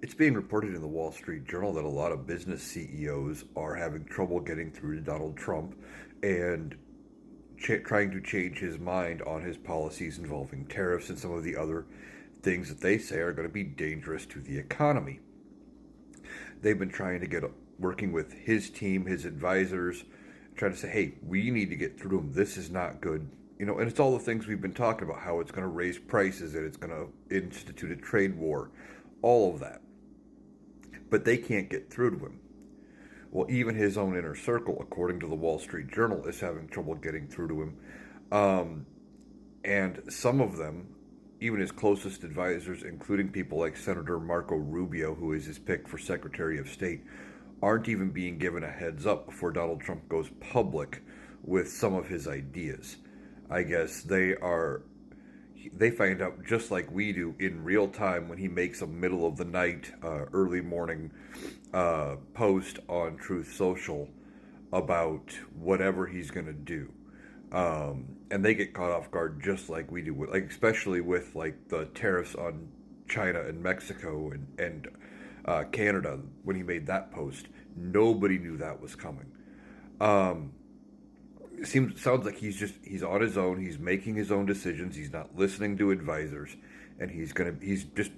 It's being reported in the Wall Street Journal that a lot of business CEOs are having trouble getting through to Donald Trump and trying to change his mind on his policies involving tariffs and some of the other things that they say are going to be dangerous to the economy. They've been trying to get working with his team, his advisors, trying to say, hey, we need to get through them. This is not good. And it's all the things we've been talking about, how it's going to raise prices and it's going to institute a trade war, all of that. But they can't get through to him. Well, even his own inner circle, according to the Wall Street Journal, is having trouble getting through to him. And some of them, even his closest advisors, including people like Senator Marco Rubio, who is his pick for Secretary of State, aren't even being given a heads up before Donald Trump goes public with some of his ideas. I guess they find out just like we do in real time when he makes a middle of the night, early morning post on Truth Social about whatever he's going to do. And they get caught off guard just like we do, like especially with like the tariffs on China and Mexico and Canada. When he made that post, nobody knew that was coming. Sounds like he's on his own. He's making his own decisions. He's not listening to advisors, and he's just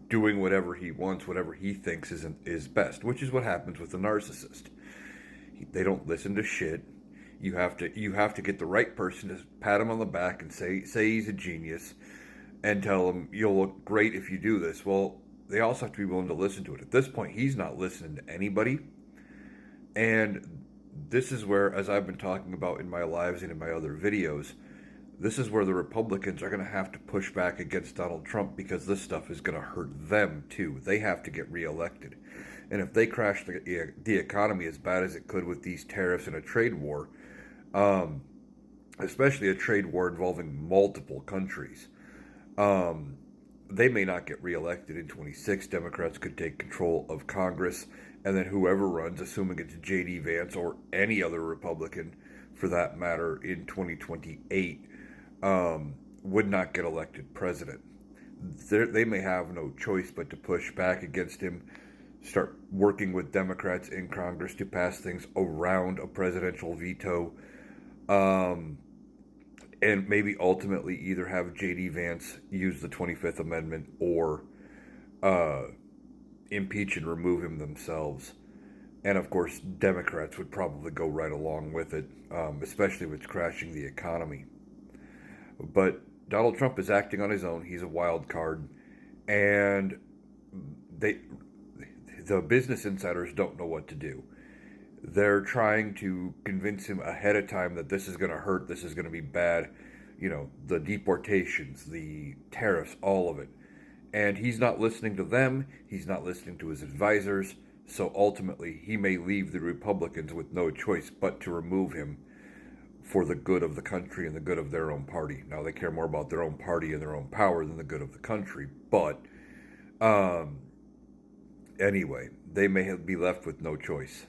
doing whatever he wants, whatever he thinks is best, which is what happens with a narcissist. They don't listen to shit. You have to get the right person to pat him on the back and say he's a genius, and tell him you'll look great if you do this. Well, they also have to be willing to listen to it. At this point, he's not listening to anybody, and this is where, as I've been talking about in my lives and in my other videos, this is where the Republicans are going to have to push back against Donald Trump, because this stuff is going to hurt them too. They have to get reelected. And if they crash the economy as bad as it could with these tariffs and a trade war, especially a trade war involving multiple countries, they may not get reelected in 26. Democrats could take control of Congress, and then whoever runs, assuming it's J.D. Vance or any other Republican for that matter, in 2028, would not get elected president. They may have no choice but to push back against him, start working with Democrats in Congress to pass things around a presidential veto, and maybe ultimately either have J.D. Vance use the 25th Amendment or impeach and remove him themselves. And of course, Democrats would probably go right along with it, especially if it's crashing the economy. But Donald Trump is acting on his own. He's a wild card. And the business insiders don't know what to do. They're trying to convince him ahead of time that this is going to hurt, this is going to be bad, the deportations, the tariffs, all of it. And he's not listening to them, he's not listening to his advisors, so ultimately he may leave the Republicans with no choice but to remove him for the good of the country and the good of their own party. Now, they care more about their own party and their own power than the good of the country, but anyway, they may be left with no choice.